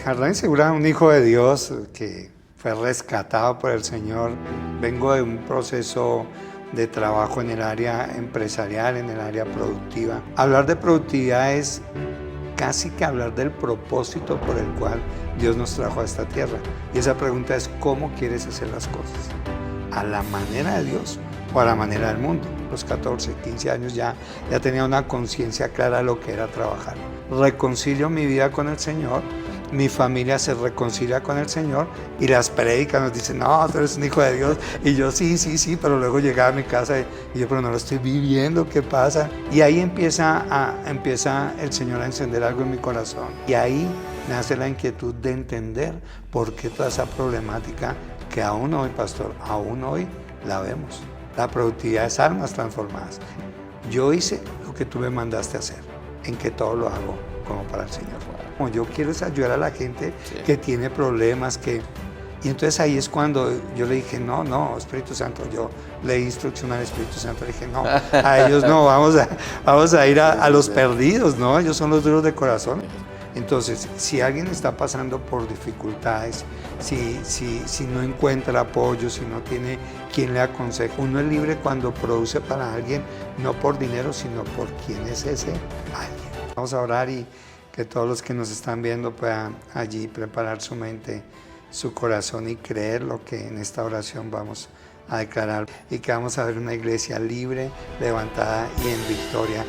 Jardín Segura, un hijo de Dios que fue rescatado por el Señor. Vengo de un proceso de trabajo en el área empresarial, en el área productiva. Hablar de productividad es casi que hablar del propósito por el cual Dios nos trajo a esta tierra. Y esa pregunta es, ¿cómo quieres hacer las cosas? ¿A la manera de Dios o a la manera del mundo? Los 14, 15 años ya tenía una conciencia clara de lo que era trabajar. Reconcilio mi vida con el Señor, mi familia se reconcilia con el Señor y las prédicas nos dicen, no, tú eres un hijo de Dios. Y yo sí, pero luego llegaba a mi casa y yo, pero no lo estoy viviendo, ¿qué pasa? Y ahí empieza el Señor a encender algo en mi corazón. Y ahí nace la inquietud de entender por qué toda esa problemática que aún hoy, pastor, aún hoy la vemos. La productividad es almas transformadas. Yo hice lo que tú me mandaste a hacer, en que todo lo hago como para el Señor. Como yo quiero es ayudar a la gente que tiene problemas, y entonces ahí es cuando yo le dije, no, Espíritu Santo, yo le di instrucción al Espíritu Santo, le dije, no, a ellos no, vamos a ir a los perdidos, ¿no? Ellos son los duros de corazón. Entonces, si alguien está pasando por dificultades, si no encuentra apoyo, si no tiene quien le aconseje, uno es libre cuando produce para alguien, no por dinero, sino por quién es ese alguien. Vamos a orar y que todos los que nos están viendo puedan allí preparar su mente, su corazón y creer lo que en esta oración vamos a declarar, y que vamos a ver una iglesia libre, levantada y en victoria.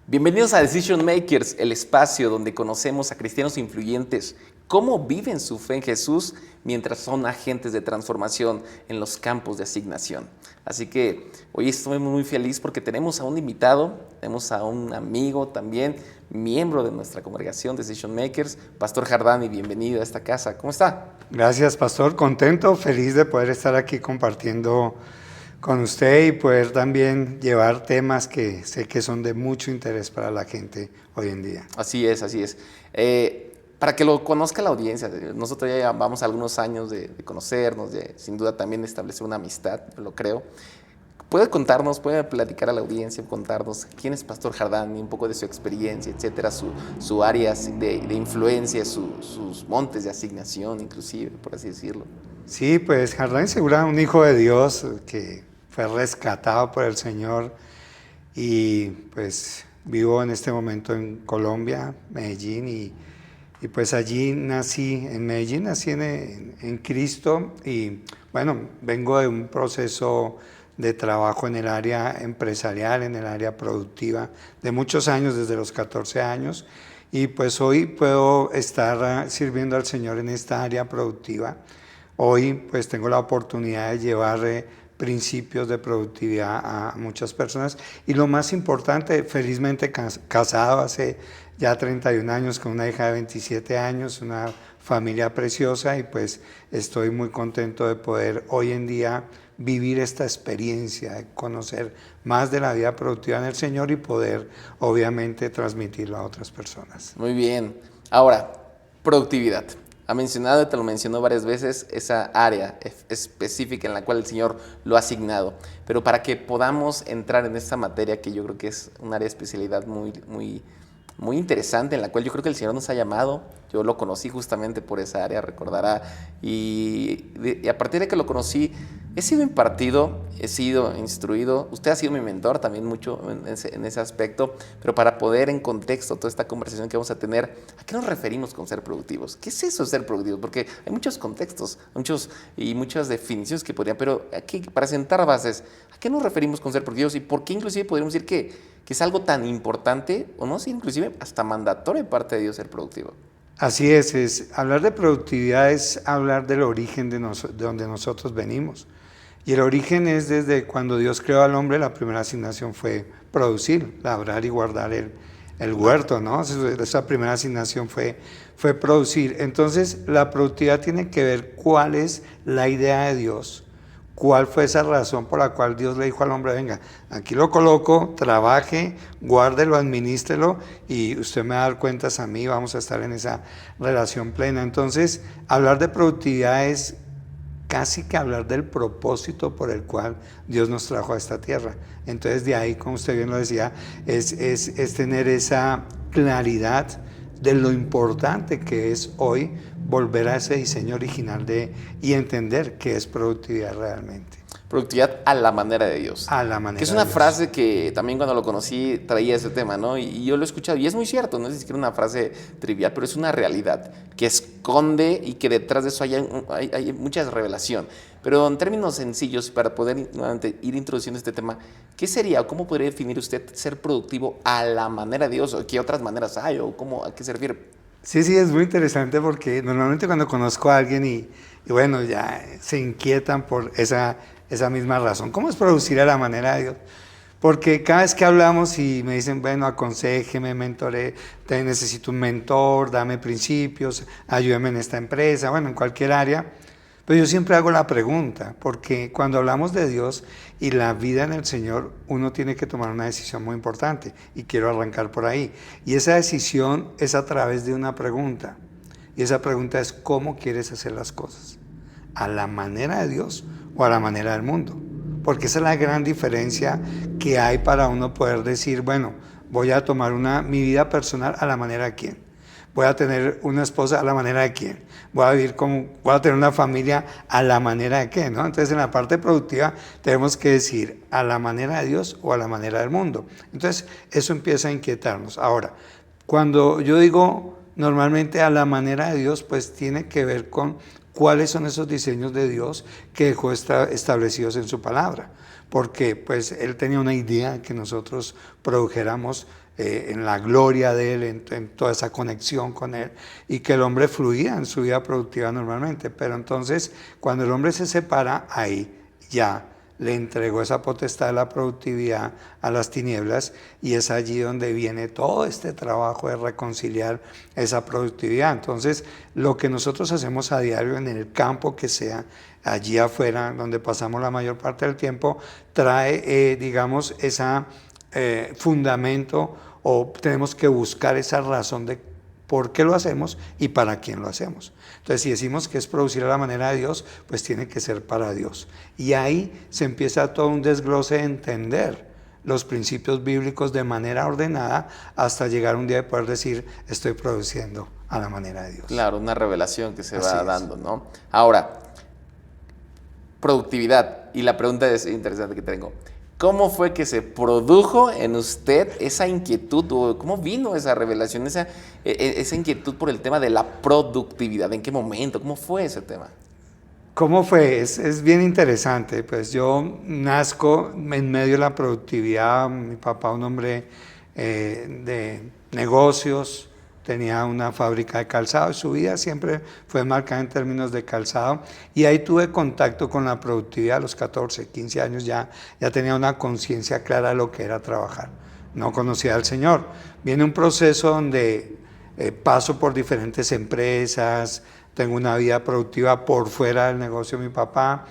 Bienvenidos a Decision Makers, el espacio donde conocemos a cristianos influyentes, cómo viven su fe en Jesús mientras son agentes de transformación en los campos de asignación. Así que hoy estoy muy feliz porque tenemos a un invitado, tenemos a un amigo también, miembro de nuestra congregación Decision Makers, Pastor Jardani. Bienvenido a esta casa. ¿Cómo está? Gracias, pastor. Contento, feliz de poder estar aquí compartiendo con usted y poder también llevar temas que sé que son de mucho interés para la gente hoy en día. Así es. Para que lo conozca la audiencia, nosotros ya llevamos algunos años de conocernos, de sin duda también establecer una amistad, yo lo creo. ¿Puede platicar a la audiencia, contarnos quién es Pastor Jardani, un poco de su experiencia, etcétera, su área de influencia, sus montes de asignación, inclusive, por así decirlo? Sí, pues Jardín Segura, un hijo de Dios que fue rescatado por el Señor, y pues vivo en este momento en Colombia, Medellín, y pues allí nací, en Medellín nací en Cristo, y bueno, vengo de un proceso de trabajo en el área empresarial, en el área productiva, de muchos años, desde los 14 años, y pues hoy puedo estar sirviendo al Señor en esta área productiva. Hoy pues tengo la oportunidad de llevar principios de productividad a muchas personas, y lo más importante, felizmente casado hace ya 31 años con una hija de 27 años, una familia preciosa, y pues estoy muy contento de poder hoy en día vivir esta experiencia, de conocer más de la vida productiva en el Señor y poder obviamente transmitirlo a otras personas. Muy bien. Ahora, productividad. Ha mencionado, te lo mencionó varias veces, esa área específica en la cual el Señor lo ha asignado. Pero para que podamos entrar en esta materia, que yo creo que es un área de especialidad muy interesante, en la cual yo creo que el Señor nos ha llamado. Yo lo conocí justamente por esa área, recordará, y a partir de que lo conocí, he sido impartido, he sido instruido. Usted ha sido mi mentor también mucho en ese aspecto, pero para poder en contexto toda esta conversación que vamos a tener, ¿a qué nos referimos con ser productivos? ¿Qué es eso de ser productivos? Porque hay muchos contextos, muchas definiciones que podrían, pero aquí, para sentar bases, ¿a qué nos referimos con ser productivos? Y por qué inclusive podríamos decir que es algo tan importante, o no, sí, inclusive hasta mandatorio de parte de Dios ser productivo. Así es hablar de productividad es hablar del origen de donde nosotros venimos. Y el origen es desde cuando Dios creó al hombre, la primera asignación fue producir, labrar y guardar el huerto, ¿no? Esa primera asignación fue producir. Entonces, la productividad tiene que ver cuál es la idea de Dios, cuál fue esa razón por la cual Dios le dijo al hombre, venga, aquí lo coloco, trabaje, guárdelo, administrelo, y usted me va a dar cuentas a mí, vamos a estar en esa relación plena. Entonces, hablar de productividad es casi que hablar del propósito por el cual Dios nos trajo a esta tierra. Entonces de ahí, como usted bien lo decía, es tener esa claridad de lo importante que es hoy volver a ese diseño original y entender qué es productividad realmente. Productividad a la manera de Dios. A la manera que es una de Dios. frase que también cuando lo conocí traía ese tema, ¿no? Y yo lo he escuchado y es muy cierto, no es siquiera una frase trivial, pero es una realidad que esconde y que detrás de eso hay mucha revelación. Pero en términos sencillos, para poder nuevamente ir introduciendo este tema, ¿qué sería o cómo podría definir usted ser productivo a la manera de Dios? ¿O qué otras maneras hay? ¿O a qué se refiere? Sí, es muy interesante porque normalmente cuando conozco a alguien y bueno, ya se inquietan por esa misma razón. ¿Cómo es producir a la manera de Dios? Porque cada vez que hablamos y me dicen, bueno, aconséjeme, mentore, necesito un mentor, dame principios, ayúdame en esta empresa, bueno, en cualquier área. Pero yo siempre hago la pregunta, porque cuando hablamos de Dios y la vida en el Señor, uno tiene que tomar una decisión muy importante y quiero arrancar por ahí. Y esa decisión es a través de una pregunta. Y esa pregunta es, ¿cómo quieres hacer las cosas? ¿A la manera de Dios o a la manera del mundo? Porque esa es la gran diferencia que hay para uno poder decir, bueno, voy a tomar mi vida personal a la manera de quién. Voy a tener una esposa a la manera de quién. Voy a tener una familia a la manera de qué, ¿no? Entonces, en la parte productiva tenemos que decir a la manera de Dios o a la manera del mundo. Entonces, eso empieza a inquietarnos. Ahora, cuando yo digo normalmente a la manera de Dios, pues tiene que ver con cuáles son esos diseños de Dios que dejó establecidos en su palabra. Porque pues Él tenía una idea que nosotros produjéramos en la gloria de Él, en toda esa conexión con Él, y que el hombre fluía en su vida productiva normalmente. Pero entonces, cuando el hombre se separa, ahí ya le entregó esa potestad de la productividad a las tinieblas, y es allí donde viene todo este trabajo de reconciliar esa productividad. Entonces, lo que nosotros hacemos a diario en el campo que sea, allí afuera, donde pasamos la mayor parte del tiempo, trae, digamos, ese fundamento, o tenemos que buscar esa razón de por qué lo hacemos y para quién lo hacemos. Entonces, si decimos que es producir a la manera de Dios, pues tiene que ser para Dios. Y ahí se empieza todo un desglose de entender los principios bíblicos de manera ordenada hasta llegar un día de poder decir, estoy produciendo a la manera de Dios. Claro, una revelación que se va dando, ¿no? Ahora, productividad. Y la pregunta es interesante que tengo. ¿Cómo fue que se produjo en usted esa inquietud? ¿Cómo vino esa revelación, esa inquietud por el tema de la productividad? ¿En qué momento? ¿Cómo fue ese tema? ¿Cómo fue? Es bien interesante. Pues yo nazco en medio de la productividad. Mi papá, un hombre de negocios, tenía una fábrica de calzado y su vida siempre fue marcada en términos de calzado. Y ahí tuve contacto con la productividad a los 14, 15 años, ya tenía una conciencia clara de lo que era trabajar. No conocía al Señor. Viene un proceso donde paso por diferentes empresas, tengo una vida productiva por fuera del negocio de mi papá,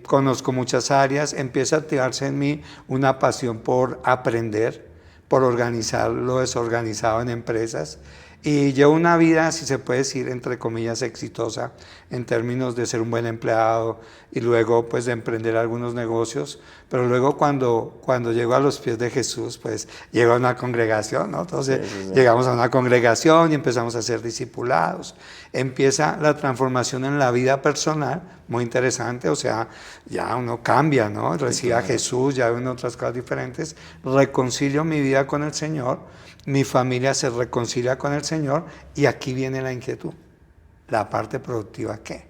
conozco muchas áreas, empieza a activarse en mí una pasión por aprender, por organizar lo desorganizado en empresas, y llevo una vida, si se puede decir, entre comillas, exitosa en términos de ser un buen empleado y luego pues de emprender algunos negocios. Pero luego cuando llego a los pies de Jesús, pues llego a una congregación, ¿no? Entonces llegamos a una congregación y empezamos a ser discipulados. Empieza la transformación en la vida personal, muy interesante, o sea, ya uno cambia, ¿no? Recibe a Jesús, ya ven otras cosas diferentes, reconcilio mi vida con el Señor, mi familia se reconcilia con el Señor, y aquí viene la inquietud, la parte productiva, ¿qué?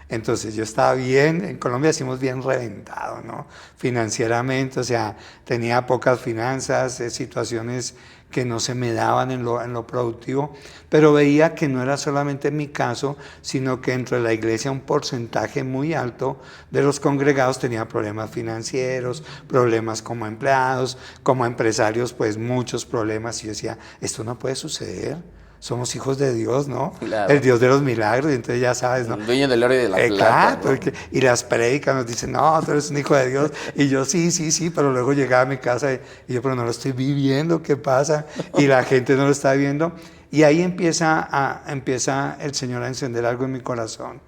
Entonces yo estaba bien, en Colombia decimos bien reventado, ¿no? Financieramente, o sea, tenía pocas finanzas, situaciones que no se me daban en lo productivo, pero veía que no era solamente mi caso, sino que dentro de la iglesia un porcentaje muy alto de los congregados tenía problemas financieros, problemas como empleados, como empresarios, pues muchos problemas, y yo decía, esto no puede suceder. Somos hijos de Dios, ¿no? Claro. El Dios de los milagros, y entonces ya sabes, ¿no? El dueño del oro y de la plata. Claro, ¿no? Y las prédicas nos dicen, no, tú eres un hijo de Dios. Y yo, sí, pero luego llegaba a mi casa y yo, pero no lo estoy viviendo, ¿qué pasa? Y la gente no lo está viendo. Y ahí empieza el Señor a encender algo en mi corazón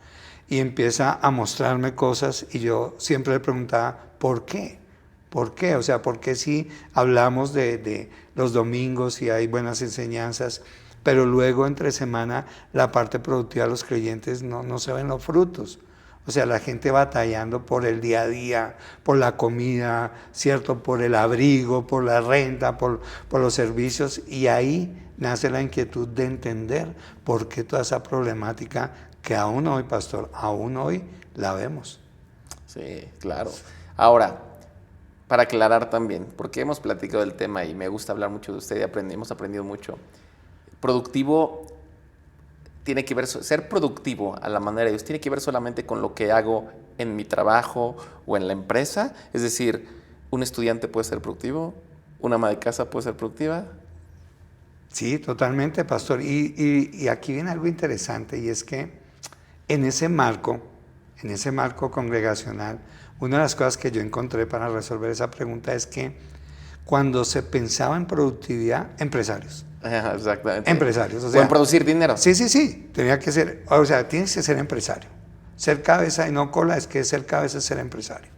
y empieza a mostrarme cosas, y yo siempre le preguntaba, ¿por qué? ¿Por qué? O sea, ¿por qué si hablamos de los domingos y hay buenas enseñanzas? pero luego entre semana la parte productiva de los creyentes no se ven los frutos. O sea, la gente batallando por el día a día, por la comida, ¿cierto? Por el abrigo, por la renta, por los servicios, y ahí nace la inquietud de entender por qué toda esa problemática que aún hoy, pastor, aún hoy la vemos. Sí, claro. Ahora, para aclarar también, porque hemos platicado del tema y me gusta hablar mucho de usted y hemos aprendido mucho. Productivo tiene que ver, ser productivo a la manera de Dios, tiene que ver solamente con lo que hago en mi trabajo o en la empresa. Es decir, un estudiante puede ser productivo, una ama de casa puede ser productiva. Sí, totalmente, pastor. Y aquí viene algo interesante, y es que en ese marco congregacional, una de las cosas que yo encontré para resolver esa pregunta es que cuando se pensaba en productividad, empresarios. Exactamente. Empresarios, o sea, pueden producir dinero. Sí, tenía que ser, o sea, tienes que ser empresario. Ser cabeza y no cola, es que ser cabeza es ser empresario.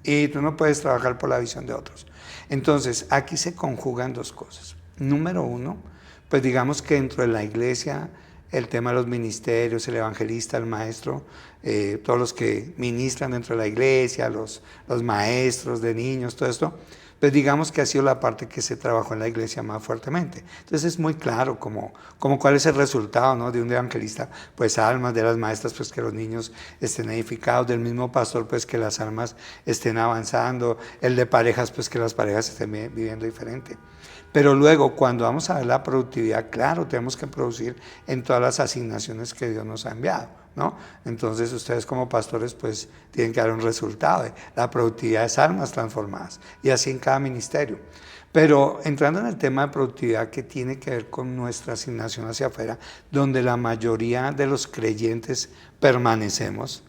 Y tú no puedes trabajar por la visión de otros. Entonces, aquí se conjugan dos cosas. Número uno, pues digamos que dentro de la iglesia, el tema de los ministerios, el evangelista, el maestro, todos los que ministran dentro de la iglesia, los maestros de niños, todo esto, pues digamos que ha sido la parte que se trabajó en la iglesia más fuertemente. Entonces es muy claro como cuál es el resultado, ¿no?, de un evangelista, pues almas, de las maestras, pues que los niños estén edificados, del mismo pastor, pues que las almas estén avanzando, el de parejas, pues que las parejas estén viviendo diferente. Pero luego, cuando vamos a ver la productividad, claro, tenemos que producir en todas las asignaciones que Dios nos ha enviado, ¿no? Entonces, ustedes como pastores, pues, tienen que dar un resultado de la productividad de almas transformadas, y así en cada ministerio. Pero entrando en el tema de productividad que tiene que ver con nuestra asignación hacia afuera, donde la mayoría de los creyentes permanecemos,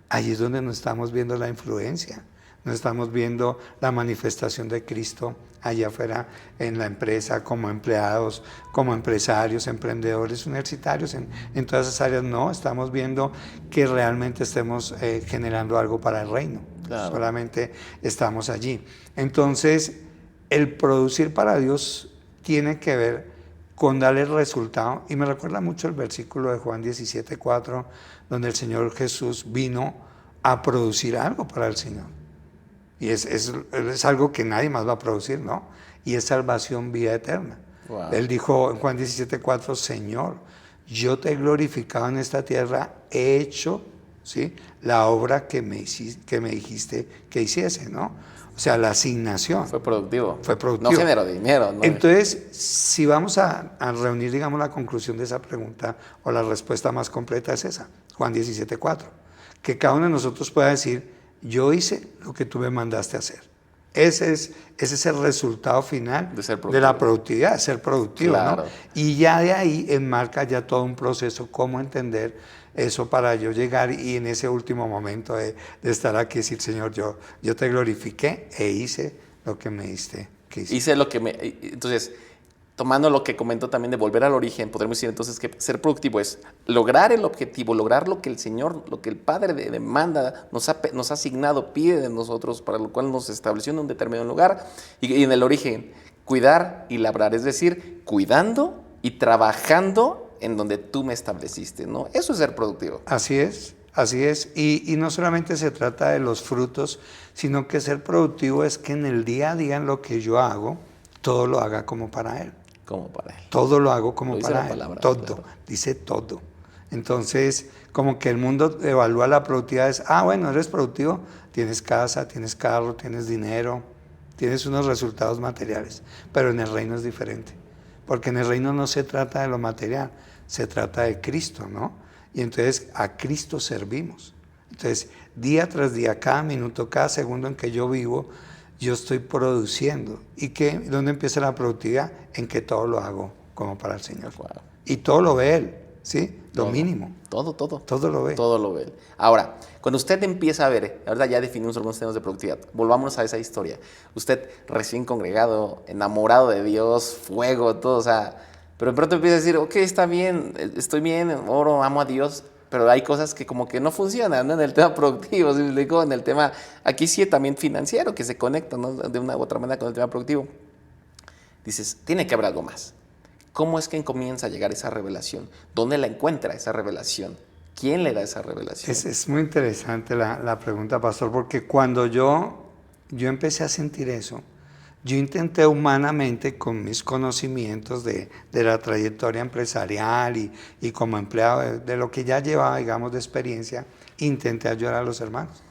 ahí es donde nos estamos viendo la influencia. No estamos viendo la manifestación de Cristo allá afuera en la empresa, como empleados, como empresarios, emprendedores, universitarios, en todas esas áreas. No, estamos viendo que realmente estemos generando algo para el reino. Claro. Solamente estamos allí. Entonces, el producir para Dios tiene que ver con darle el resultado. Y me recuerda mucho el versículo de Juan 17:4, donde el Señor Jesús vino a producir algo para el Señor. Y es algo que nadie más va a producir, ¿no? Y es salvación, vida eterna. Wow. Él dijo en Juan 17:4, Señor, yo te he glorificado en esta tierra, he hecho, ¿sí?, la obra que me dijiste que hiciese, ¿no? O sea, la asignación. Fue productivo. Fue productivo. No generó dinero, ¿no? Entonces, si vamos a reunir, digamos, la conclusión de esa pregunta, o la respuesta más completa es esa, Juan 17:4. Que cada uno de nosotros pueda decir, yo hice lo que tú me mandaste a hacer. Ese es el resultado final de la productividad, ser productivo, claro, ¿no? Y ya de ahí enmarca ya todo un proceso, cómo entender eso para yo llegar y en ese último momento de estar aquí decir, Señor, yo te glorifiqué e hice lo que me diste que hice. Hice lo que entonces, tomando lo que comentó también de volver al origen, podremos decir entonces que ser productivo es lograr el objetivo, lograr lo que el Señor, lo que el Padre demanda, nos ha asignado, pide de nosotros, para lo cual nos estableció en un determinado lugar, y en el origen, cuidar y labrar, es decir, cuidando y trabajando en donde tú me estableciste, ¿no? Eso es ser productivo. Así es. Y no solamente se trata de los frutos, sino que ser productivo es que en el día a día, en lo que yo hago, todo lo haga como para Él. Como para Él. Todo lo hago como para Él. Palabra, todo, claro. Dice todo. Entonces, como que el mundo evalúa la productividad, es, bueno, eres productivo, tienes casa, tienes carro, tienes dinero, tienes unos resultados materiales, pero en el reino es diferente, porque en el reino no se trata de lo material, se trata de Cristo, ¿no? Y entonces a Cristo servimos. Entonces, día tras día, cada minuto, cada segundo en que yo vivo, yo estoy produciendo. ¿Y dónde empieza la productividad? En que todo lo hago como para el Señor. Wow. Y todo lo ve Él, ¿sí? Lo mínimo. Todo. Todo lo ve. Todo lo ve Él. Ahora, cuando usted empieza a ver, ahora ya definimos algunos temas de productividad, volvámonos a esa historia. Usted recién congregado, enamorado de Dios, fuego, todo, o sea, pero de pronto empieza a decir, ok, está bien, estoy bien, oro, amo a Dios, pero hay cosas que como que no funcionan, ¿no? En el tema productivo, ¿sí me explico? En el tema, aquí sí también financiero, que se conecta, ¿no?, de una u otra manera con el tema productivo. Dices, tiene que haber algo más. ¿Cómo es que comienza a llegar esa revelación? ¿Dónde la encuentra esa revelación? ¿Quién le da esa revelación? Es muy interesante la pregunta, pastor, porque cuando yo empecé a sentir eso, yo intenté humanamente, con mis conocimientos de la trayectoria empresarial y como empleado de lo que ya llevaba, digamos, de experiencia, intenté ayudar a los hermanos.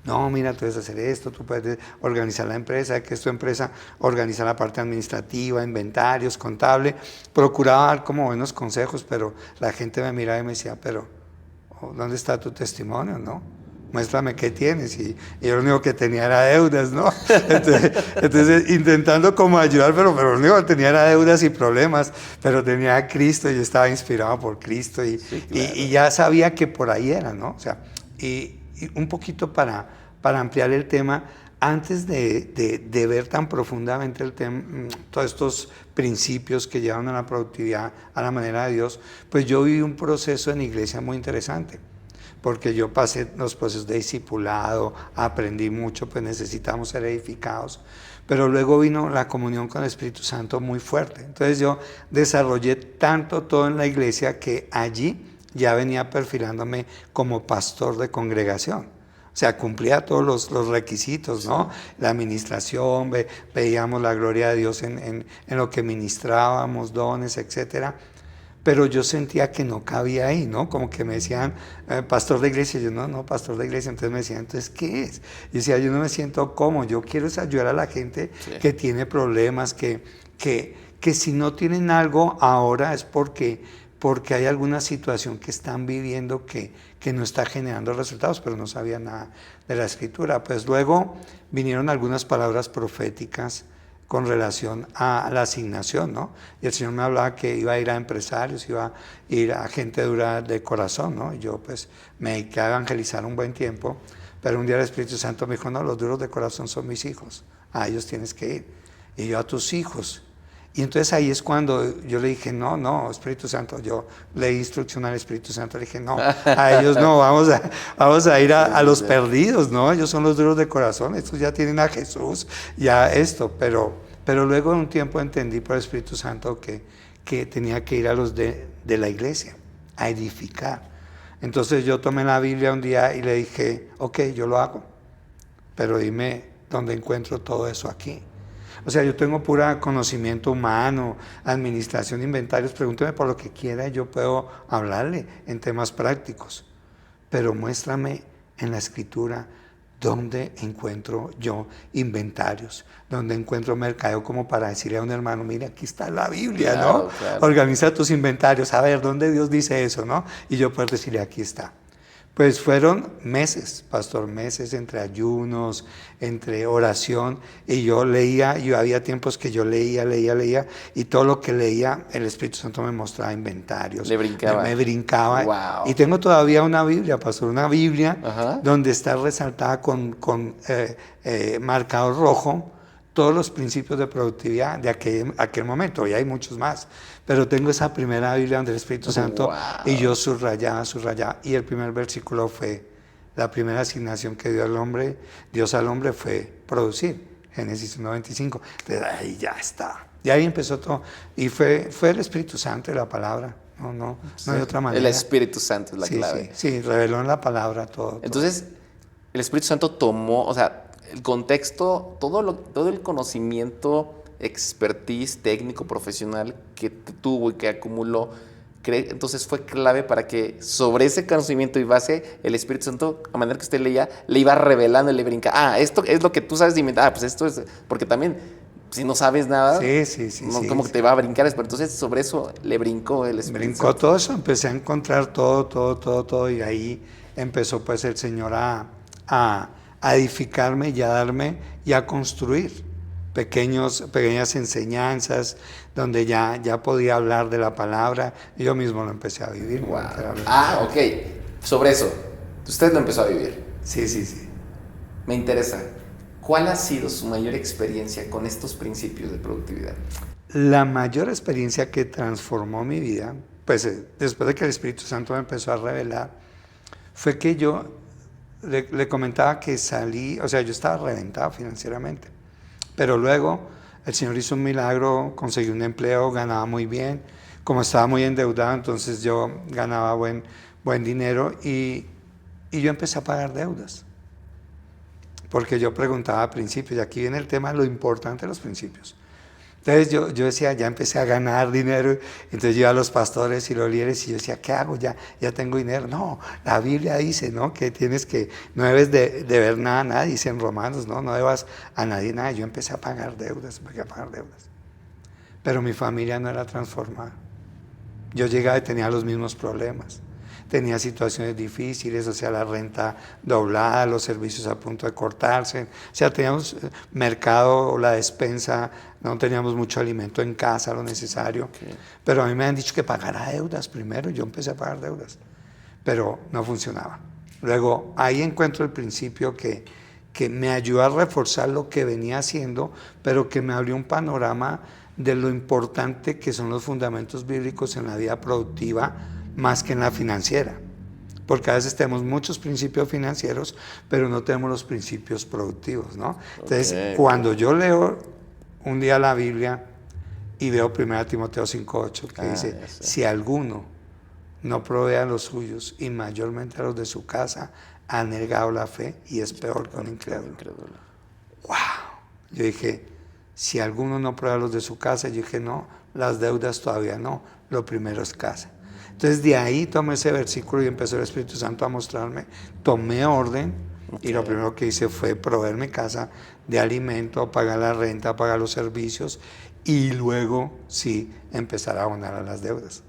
No, mira, tú debes hacer esto, tú puedes organizar la empresa, que es tu empresa, organiza la parte administrativa, inventarios, contable. Procuraba dar como buenos consejos, pero la gente me miraba y me decía, pero ¿dónde está tu testimonio, no? Muéstrame qué tienes. Y yo lo único que tenía era deudas, ¿no? Entonces intentando como ayudar, pero lo único que tenía era deudas y problemas, pero tenía a Cristo y yo estaba inspirado por Cristo Sí, claro. y ya sabía que por ahí era, ¿no? O sea, y un poquito para ampliar el tema, antes de ver tan profundamente el tema, todos estos principios que llevan a la productividad, a la manera de Dios, pues yo viví un proceso en iglesia muy interesante, porque yo pasé los procesos de discipulado, aprendí mucho, pues necesitamos ser edificados, pero luego vino la comunión con el Espíritu Santo muy fuerte. Entonces yo desarrollé tanto todo en la iglesia que allí ya venía perfilándome como pastor de congregación. O sea, cumplía todos los requisitos, ¿no? La administración, veíamos la gloria de Dios en lo que ministrábamos, dones, etcétera. Pero yo sentía que no cabía ahí, ¿no? Como que me decían, pastor de iglesia. Yo, no, pastor de iglesia. Entonces me decían, ¿entonces qué es? Yo decía, yo no me siento cómodo. Yo quiero es ayudar a la gente que tiene problemas, que si no tienen algo ahora es porque hay alguna situación que están viviendo que no está generando resultados, pero no sabía nada de la Escritura. Pues luego vinieron algunas palabras proféticas con relación a la asignación, ¿no? Y el Señor me hablaba que iba a ir a empresarios, iba a ir a gente dura de corazón, ¿no? Y yo pues me dediqué a evangelizar un buen tiempo, pero un día el Espíritu Santo me dijo, no, los duros de corazón son mis hijos, a ellos tienes que ir. Y yo, a tus hijos. Y entonces ahí es cuando yo le dije, no, Espíritu Santo, yo le di instrucción al Espíritu Santo, le dije, no, a ellos no, vamos a ir a los perdidos, ¿no? Ellos son los duros de corazón, estos ya tienen a Jesús, ya esto, pero luego en un tiempo entendí por el Espíritu Santo que tenía que ir a los de la iglesia, a edificar. Entonces yo tomé la Biblia un día y le dije, ok, yo lo hago, pero dime dónde encuentro todo eso aquí. O sea, yo tengo pura conocimiento humano, administración, inventarios, pregúnteme por lo que quiera y yo puedo hablarle en temas prácticos. Pero muéstrame en la Escritura dónde encuentro yo inventarios, dónde encuentro mercadeo como para decirle a un hermano, mira, aquí está la Biblia, claro, ¿no? Claro. Organiza tus inventarios, a ver, ¿dónde Dios dice eso, no? Y yo puedo decirle, aquí está. Pues fueron meses, pastor, meses entre ayunos, entre oración, y yo había tiempos que yo leía, y todo lo que leía, el Espíritu Santo me mostraba inventarios. Le brincaba. Me brincaba. Wow. Y tengo todavía una Biblia, pastor, una Biblia donde está resaltada con marcador rojo todos los principios de productividad de aquel momento, y hay muchos más, pero tengo esa primera Biblia donde el Espíritu Santo, y yo subrayaba, y el primer versículo fue, la primera asignación que Dios al hombre fue producir, Génesis 1:25, entonces ahí ya está, y ahí empezó todo, y fue el Espíritu Santo y la palabra, no hay otra manera. El Espíritu Santo es la clave. Sí, reveló en la palabra todo. Entonces, el Espíritu Santo tomó, o sea, el contexto, todo el conocimiento, expertise técnico, profesional que tuvo y que acumuló, entonces fue clave para que sobre ese conocimiento y base, el Espíritu Santo, a manera que usted leía, le iba revelando y le brinca. Esto es lo que tú sabes de inventar. Pues esto es, porque también, si no sabes nada, como que te va a brincar. Pero entonces sobre eso le brincó el Espíritu Santo. Brincó todo eso, empecé a encontrar todo, y ahí empezó pues el Señor a edificarme y a darme y a construir pequeñas enseñanzas donde ya podía hablar de la palabra, y yo mismo lo empecé a vivir. Wow. Ok, sobre eso, usted lo empezó a vivir. Sí. Me interesa, ¿cuál ha sido su mayor experiencia con estos principios de productividad? La mayor experiencia que transformó mi vida, pues después de que el Espíritu Santo me empezó a revelar, fue que yo le comentaba que salí, o sea, yo estaba reventado financieramente, pero luego El Señor hizo un milagro, conseguí un empleo, ganaba muy bien. Como estaba muy endeudado, entonces yo ganaba buen dinero y yo empecé a pagar deudas. Porque yo preguntaba a principios, y aquí viene el tema, lo importante de los principios. Entonces yo decía, ya empecé a ganar dinero, entonces yo iba a los pastores y los líderes y yo decía, ¿qué hago? Ya tengo dinero. No, la Biblia dice, ¿no? Que no debes de ver nada a nadie, dice en Romanos, no debas a nadie nada. Yo empecé a pagar deudas. Pero mi familia no era transformada. Yo llegaba y tenía los mismos problemas. Tenía situaciones difíciles, o sea, la renta doblada, los servicios a punto de cortarse. O sea, teníamos mercado, la despensa, no teníamos mucho alimento en casa, lo necesario. Okay. Pero a mí me han dicho que pagara deudas primero, yo empecé a pagar deudas. Pero no funcionaba. Luego, ahí encuentro el principio que me ayudó a reforzar lo que venía haciendo, pero que me abrió un panorama de lo importante que son los fundamentos bíblicos en la vida productiva más que en la financiera, porque a veces tenemos muchos principios financieros, pero no tenemos los principios productivos, ¿no? Entonces, cuando yo leo un día la Biblia y veo 1 Timoteo 5:8, que dice, si alguno no provee a los suyos y mayormente a los de su casa, ha negado la fe y es peor que un incrédulo. ¡Wow! Yo dije, si alguno no provee a los de su casa, yo dije, no, las deudas todavía no, lo primero es casa. Entonces de ahí tomé ese versículo y empezó el Espíritu Santo a mostrarme, tomé orden y lo primero que hice fue proveer mi casa de alimento, pagar la renta, pagar los servicios y luego sí empezar a abonar a las deudas.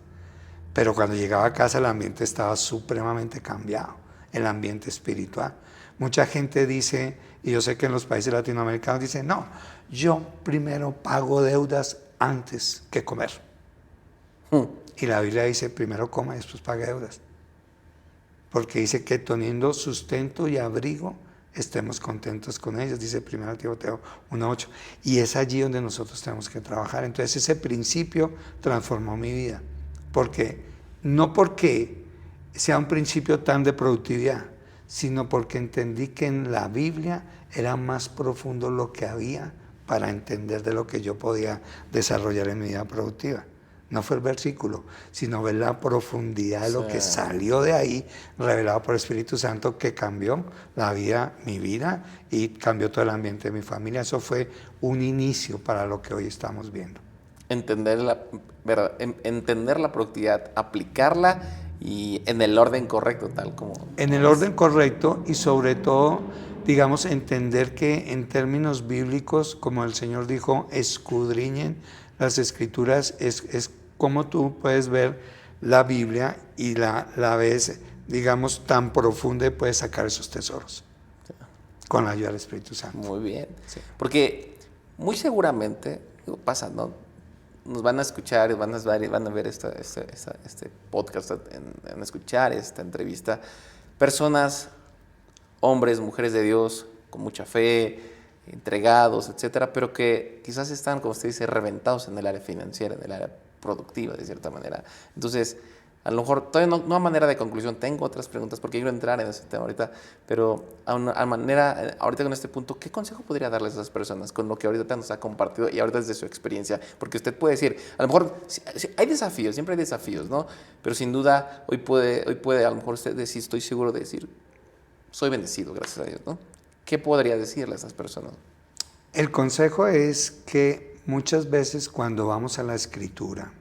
Pero cuando llegaba a casa el ambiente estaba supremamente cambiado, el ambiente espiritual. Mucha gente dice, y yo sé que en los países latinoamericanos dicen, no, yo primero pago deudas antes que comer. Y la Biblia dice, primero coma y después pague deudas. Porque dice que teniendo sustento y abrigo, estemos contentos con ellos, dice 1 Timoteo 1:8. Y es allí donde nosotros tenemos que trabajar. Entonces ese principio transformó mi vida. No porque sea un principio tan de productividad, sino porque entendí que en la Biblia era más profundo lo que había para entender de lo que yo podía desarrollar en mi vida productiva. No fue el versículo, sino ver la profundidad de lo que salió de ahí, revelado por el Espíritu Santo, que cambió mi vida y cambió todo el ambiente de mi familia. Eso fue un inicio para lo que hoy estamos viendo. Entender la productividad, aplicarla y en el orden correcto, tal como... En el orden correcto y sobre todo, digamos, entender que en términos bíblicos, como el Señor dijo, escudriñen las Escrituras, es como tú puedes ver la Biblia y la ves, digamos, tan profunda y puedes sacar esos tesoros con la ayuda del Espíritu Santo. Muy bien, sí. Porque muy seguramente, pasa, ¿no? Nos van a escuchar y van a ver este podcast, van a escuchar esta entrevista, personas, hombres, mujeres de Dios, con mucha fe, entregados, etcétera, pero que quizás están, como usted dice, reventados en el área financiera, en el área productiva, de cierta manera. Entonces, a lo mejor, todavía no a manera de conclusión, tengo otras preguntas porque quiero entrar en ese tema ahorita, pero ahorita con este punto, ¿qué consejo podría darles a esas personas con lo que ahorita nos ha compartido y ahorita desde su experiencia? Porque usted puede decir, a lo mejor hay desafíos, siempre hay desafíos, ¿no? Pero sin duda, hoy puede a lo mejor usted decir, estoy seguro de decir, soy bendecido, gracias a Dios, ¿no? ¿Qué podría decirle a esas personas? El consejo es que muchas veces cuando vamos a la Escritura,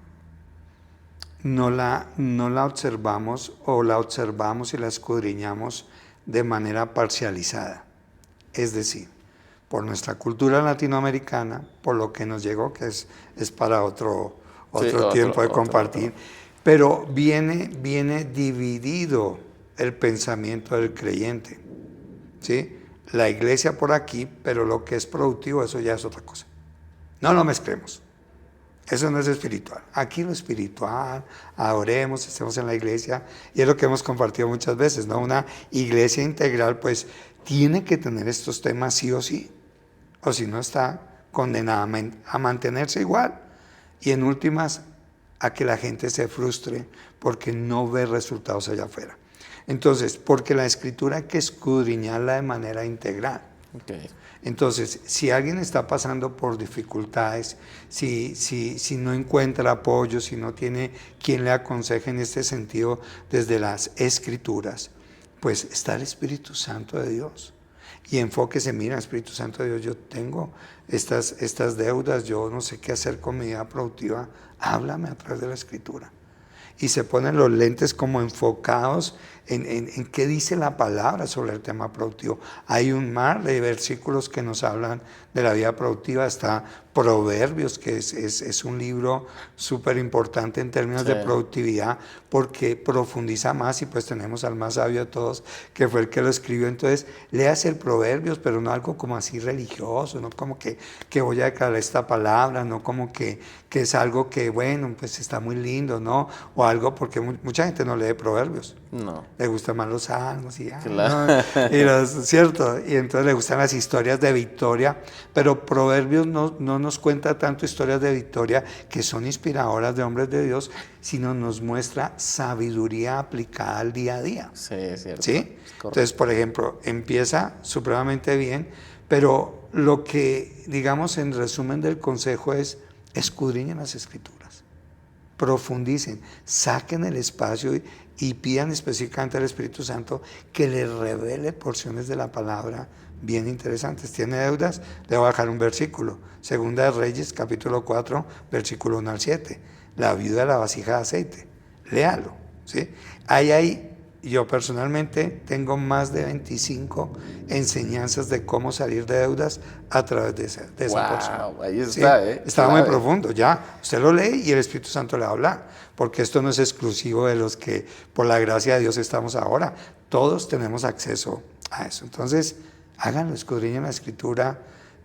no la observamos o la observamos y la escudriñamos de manera parcializada. Es decir, por nuestra cultura latinoamericana, por lo que nos llegó, que es para otro tiempo de compartir, pero viene dividido el pensamiento del creyente, ¿sí? La iglesia por aquí, pero lo que es productivo, eso ya es otra cosa. No lo mezclemos. Eso no es espiritual. Aquí lo espiritual, adoremos, estemos en la iglesia, y es lo que hemos compartido muchas veces, ¿no? Una iglesia integral, pues, tiene que tener estos temas sí o sí, o si no está condenada a mantenerse igual, y en últimas, a que la gente se frustre porque no ve resultados allá afuera. Entonces, porque la Escritura hay que escudriñarla de manera integral. Okay. Entonces, si alguien está pasando por dificultades, si no encuentra apoyo, si no tiene quien le aconseje en este sentido desde las Escrituras, pues está el Espíritu Santo de Dios. Y enfóquese, mira, Espíritu Santo de Dios, yo tengo estas deudas, yo no sé qué hacer con mi vida productiva, háblame a través de la Escritura. Y se ponen los lentes como enfocados en qué dice la palabra sobre el tema productivo. Hay un mar de versículos que nos hablan de la vida productiva. Está Proverbios, que es un libro súper importante en términos de productividad, porque profundiza más, y pues tenemos al más sabio de todos, que fue el que lo escribió. Entonces, léase el Proverbios, pero no algo como así religioso, no como que voy a declarar esta palabra, no como que es algo que, bueno, pues está muy lindo, ¿no? O algo, porque mucha gente no lee Proverbios. No. Le gustan más los salmos y, Claro. ¿no? ¿Cierto? Y entonces le gustan las historias de victoria, pero Proverbios no nos cuenta tanto historias de victoria que son inspiradoras de hombres de Dios, sino nos muestra sabiduría aplicada al día a día. Sí, es cierto. ¿Sí? Entonces, por ejemplo, empieza supremamente bien, pero lo que, digamos, en resumen del consejo es: escudriñen las Escrituras, profundicen, saquen el espacio y pidan específicamente al Espíritu Santo que les revele porciones de la palabra bien interesantes. ¿Tiene deudas? Le voy a dejar un versículo. Segunda de Reyes, capítulo 4, versículo 1 al 7. La viuda de la vasija de aceite. Léalo, ¿sí? Ahí yo personalmente tengo más de 25 enseñanzas de cómo salir de deudas a través de esa porción. Ahí está, ¿sí? Está muy profundo, ya. Usted lo lee y el Espíritu Santo le habla, porque esto no es exclusivo de los que por la gracia de Dios estamos ahora. Todos tenemos acceso a eso. Entonces, háganlo, escudriñen la Escritura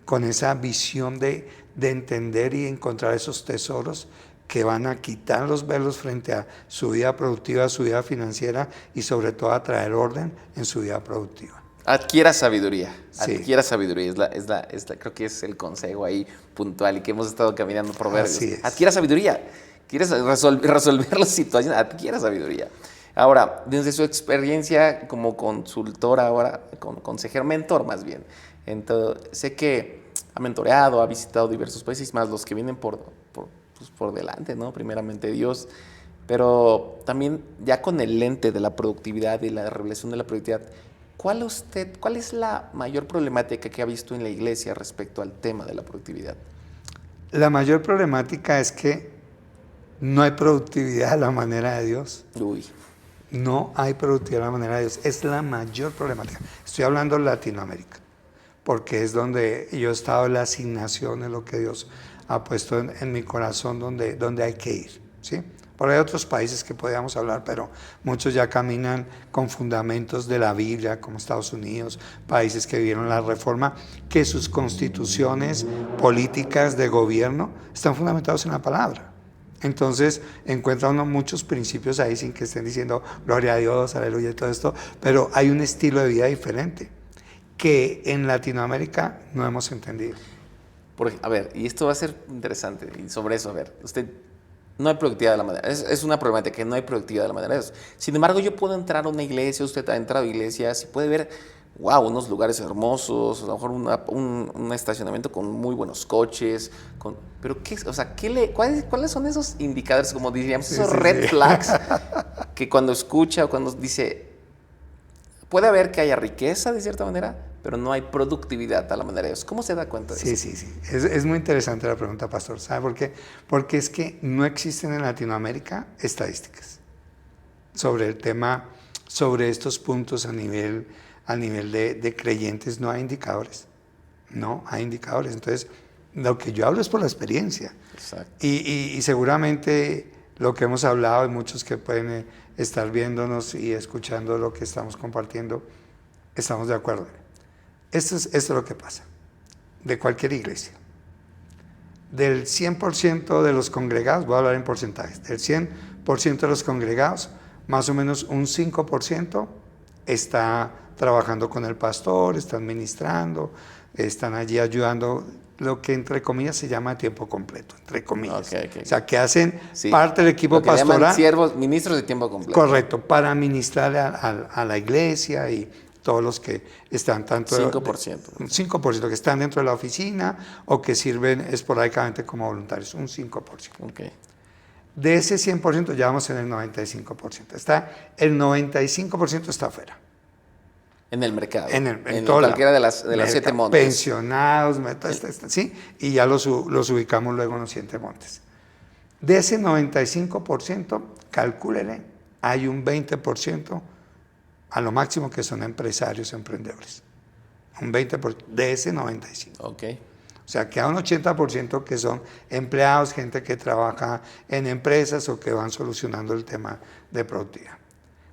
con esa visión de entender y encontrar esos tesoros que van a quitar los velos frente a su vida productiva, su vida financiera, y sobre todo a traer orden en su vida productiva. Adquiera sabiduría. Sí. Adquiera sabiduría. Creo que es el consejo ahí puntual y que hemos estado caminando por Proverbios. Adquiera sabiduría. ¿Quieres resolver las situaciones? Adquiera sabiduría. Ahora, desde su experiencia como consultor ahora, consejero, mentor más bien, entonces, sé que ha mentoreado, ha visitado diversos países, más los que vienen por delante, ¿no? Primeramente Dios, pero también ya con el lente de la productividad y la revelación de la productividad, ¿cuál es la mayor problemática que ha visto en la iglesia respecto al tema de la productividad? La mayor problemática es que no hay productividad a la manera de Dios. Uy. No hay productividad a la manera de Dios. Es la mayor problemática. Estoy hablando de Latinoamérica, porque es donde yo he estado en la asignación de lo que Dios ha puesto en mi corazón, donde hay que ir, ¿sí? Por ahí hay otros países que podríamos hablar, pero muchos ya caminan con fundamentos de la Biblia, como Estados Unidos, países que vivieron la Reforma, que sus constituciones políticas de gobierno están fundamentados en la palabra. Entonces encuentra uno muchos principios ahí, sin que estén diciendo gloria a Dios, aleluya y todo esto, pero hay un estilo de vida diferente que en Latinoamérica no hemos entendido. A ver, y esto va a ser interesante, y sobre eso, a ver, no hay productividad de la manera, es una problemática que no hay productividad de la manera de eso. Sin embargo, yo puedo entrar a una iglesia, usted ha entrado a iglesias y puede ver, wow, unos lugares hermosos, a lo mejor un estacionamiento con muy buenos coches, pero ¿cuáles son esos indicadores, como diríamos, esos red flags que cuando escucha o cuando dice, puede haber que haya riqueza de cierta manera, pero no hay productividad a la manera de Dios? ¿Cómo se da cuenta de eso? Sí. Es muy interesante la pregunta, pastor. ¿Sabe por qué? Porque es que no existen en Latinoamérica estadísticas sobre el tema, sobre estos puntos a nivel de creyentes. No hay indicadores. No hay indicadores. Entonces, lo que yo hablo es por la experiencia. Exacto. Y seguramente lo que hemos hablado, y muchos que pueden estar viéndonos y escuchando lo que estamos compartiendo, estamos de acuerdo. Esto es lo que pasa de cualquier iglesia. Del 100% de los congregados, voy a hablar en porcentajes, del 100% de los congregados, más o menos un 5% está trabajando con el pastor, están ministrando, están allí ayudando, lo que entre comillas se llama tiempo completo, entre comillas. Okay. O sea, que hacen parte del equipo pastoral. Llaman ministros de tiempo completo. Correcto, para ministrarle a la iglesia y todos los que están tanto... 5%. Un 5% que están dentro de la oficina o que sirven esporádicamente como voluntarios, un 5%. Okay. De ese 100% ya vamos en el 95%. El 95% está afuera. En el mercado. En cualquiera de las 7 montes. Pensionados, ¿sí? Y ya los ubicamos luego en los 7 montes. De ese 95%, calcúlele, hay un 20% a lo máximo que son empresarios, emprendedores. Un 20% de ese 95%. Okay. O sea, queda un 80% que son empleados, gente que trabaja en empresas o que van solucionando el tema de productividad.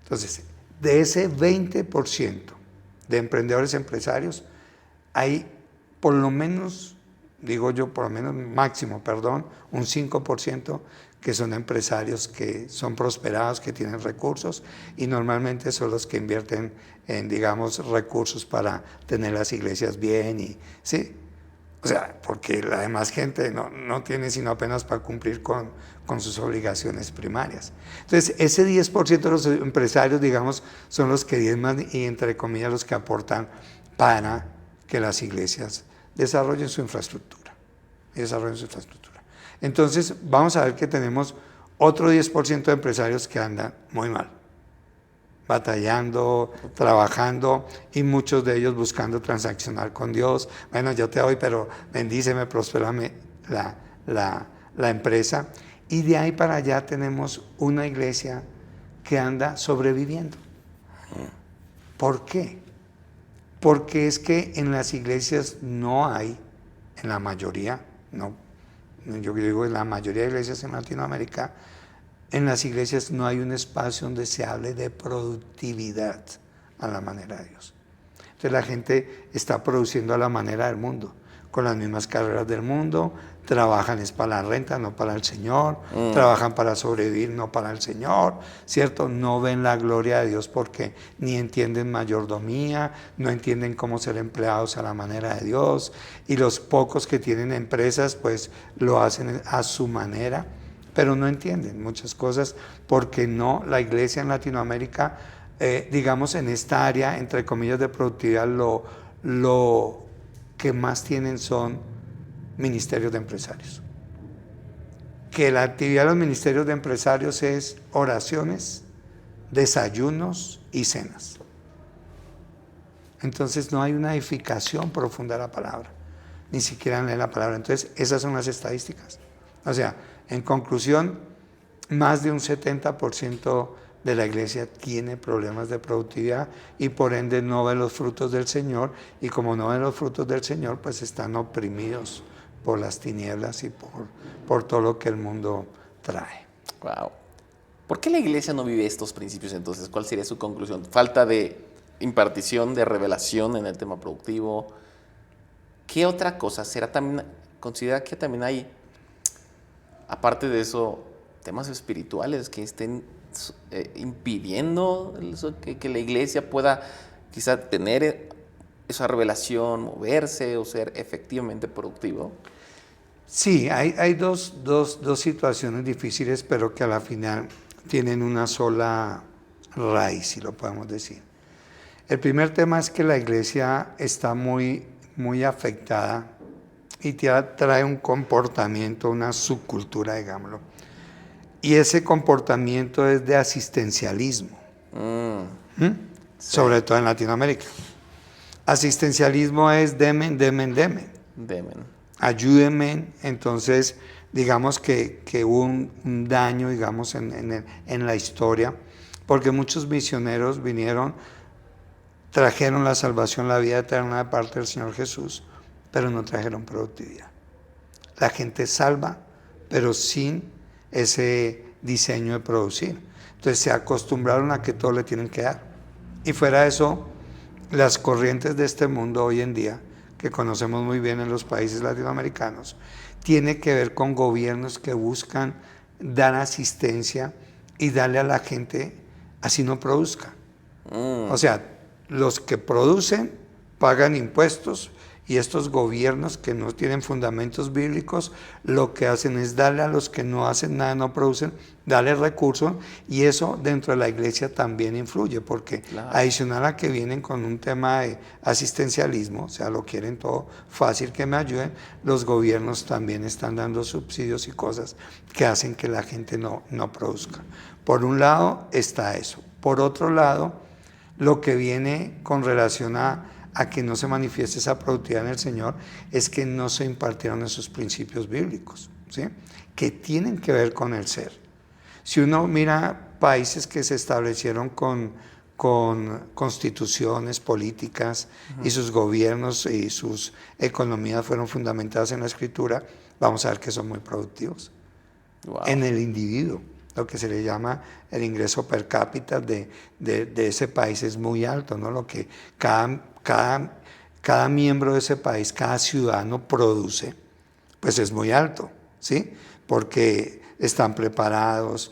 Entonces, de ese 20% de emprendedores empresarios, hay por lo menos, digo yo, por lo menos máximo, perdón, un 5% que son empresarios que son prosperados, que tienen recursos y normalmente son los que invierten en, digamos, recursos para tener las iglesias bien y, ¿sí? O sea, porque la demás gente no tiene sino apenas para cumplir con sus obligaciones primarias. Entonces, ese 10% de los empresarios, digamos, son los que diezman y, entre comillas, los que aportan para que las iglesias desarrollen su infraestructura. Entonces, vamos a ver que tenemos otro 10% de empresarios que andan muy mal, batallando, trabajando y muchos de ellos buscando transaccionar con Dios. Bueno, yo te doy, pero bendíceme, prospérame la empresa. Y de ahí para allá tenemos una iglesia que anda sobreviviendo. ¿Por qué? Porque es que en las iglesias no hay, en la mayoría, no, yo digo en la mayoría de iglesias en Latinoamérica, en las iglesias no hay un espacio donde se hable de productividad a la manera de Dios. Entonces la gente está produciendo a la manera del mundo, con las mismas carreras del mundo, trabajan es para la renta, no para el Señor, trabajan para sobrevivir, no para el Señor, ¿cierto? No ven la gloria de Dios porque ni entienden mayordomía, no entienden cómo ser empleados a la manera de Dios, y los pocos que tienen empresas pues lo hacen a su manera, pero no entienden muchas cosas porque no, la iglesia en Latinoamérica, digamos en esta área, entre comillas, de productividad, lo que más tienen son ministerios de empresarios. Que la actividad de los ministerios de empresarios es oraciones, desayunos y cenas. Entonces no hay una edificación profunda de la palabra, ni siquiera leen la palabra. Entonces esas son las estadísticas. O sea, en conclusión, más de un 70% de la iglesia tiene problemas de productividad y por ende no ve los frutos del Señor, y como no ven los frutos del Señor, pues están oprimidos por las tinieblas y por todo lo que el mundo trae. Wow. ¿Por qué la iglesia no vive estos principios entonces? ¿Cuál sería su conclusión? ¿Falta de impartición, de revelación en el tema productivo? ¿Qué otra cosa? ¿Será también, considera que también hay, aparte de eso, temas espirituales que estén impidiendo que la iglesia pueda quizá tener esa revelación, moverse o ser efectivamente productivo? Sí, hay dos situaciones difíciles, pero que a la final tienen una sola raíz, si lo podemos decir. El primer tema es que la iglesia está muy afectada y trae un comportamiento, una subcultura, digámoslo. Y ese comportamiento es de asistencialismo, sí. Sobre todo en Latinoamérica. Asistencialismo es demen. Ayúdenme. Entonces, digamos que hubo un daño, digamos, en la historia, porque muchos misioneros vinieron, trajeron la salvación, la vida eterna de parte del Señor Jesús, pero no trajeron productividad. La gente salva, pero sin ese diseño de producir. Entonces se acostumbraron a que todo le tienen que dar. Y fuera de eso, las corrientes de este mundo hoy en día, que conocemos muy bien en los países latinoamericanos, tiene que ver con gobiernos que buscan dar asistencia y darle a la gente así no produzca. O sea, los que producen pagan impuestos Y estos gobiernos que no tienen fundamentos bíblicos, lo que hacen es darle a los que no hacen nada, no producen, darle recursos, y eso dentro de la iglesia también influye, porque Claro. adicional a que vienen con un tema de asistencialismo, o sea, lo quieren todo fácil que me ayuden, los gobiernos también están dando subsidios y cosas que hacen que la gente no produzca. Por un lado está eso. Por otro lado, lo que viene con relación a que no se manifieste esa productividad en el Señor es que no se impartieron esos principios bíblicos, ¿sí? Que tienen que ver con el ser. Si uno mira países que se establecieron con constituciones políticas y sus gobiernos y sus economías fueron fundamentadas en la Escritura, vamos a ver que son muy productivos. Wow. En el individuo, lo que se le llama el ingreso per cápita de ese país es muy alto, ¿no? Lo que cada miembro de ese país, cada ciudadano produce, pues es muy alto, ¿sí? Porque están preparados,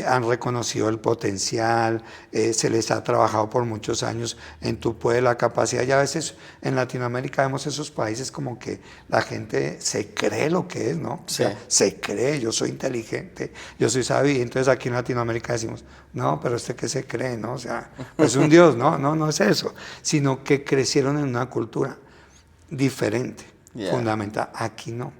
han reconocido el potencial, se les ha trabajado por muchos años en tu puede la capacidad. Y a veces en Latinoamérica vemos esos países como que la gente se cree lo que es, ¿no? O sea, Sí. se cree, yo soy inteligente, yo soy sabio. Entonces aquí en Latinoamérica decimos, no, pero ¿qué se cree, no? O sea, pues un Dios, no es eso, sino que crecieron en una cultura diferente, fundamental. Aquí no.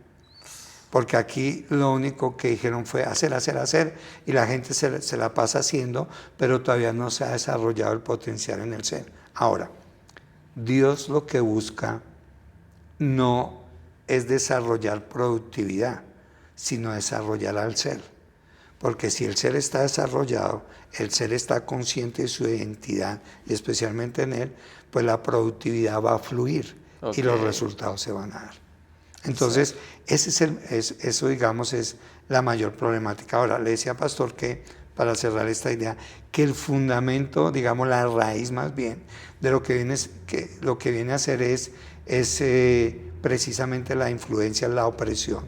Porque aquí lo único que dijeron fue hacer, y la gente se la pasa haciendo, pero todavía no se ha desarrollado el potencial en el ser. Ahora, Dios lo que busca no es desarrollar productividad, sino desarrollar al ser. Porque si el ser está desarrollado, el ser está consciente de su identidad, y especialmente en él, pues la productividad va a fluir y los resultados se van a dar. Entonces, eso digamos es la mayor problemática. Ahora, le decía Pastor que, para cerrar esta idea, que el fundamento, digamos la raíz más bien, de lo que viene a ser es precisamente la influencia, la opresión,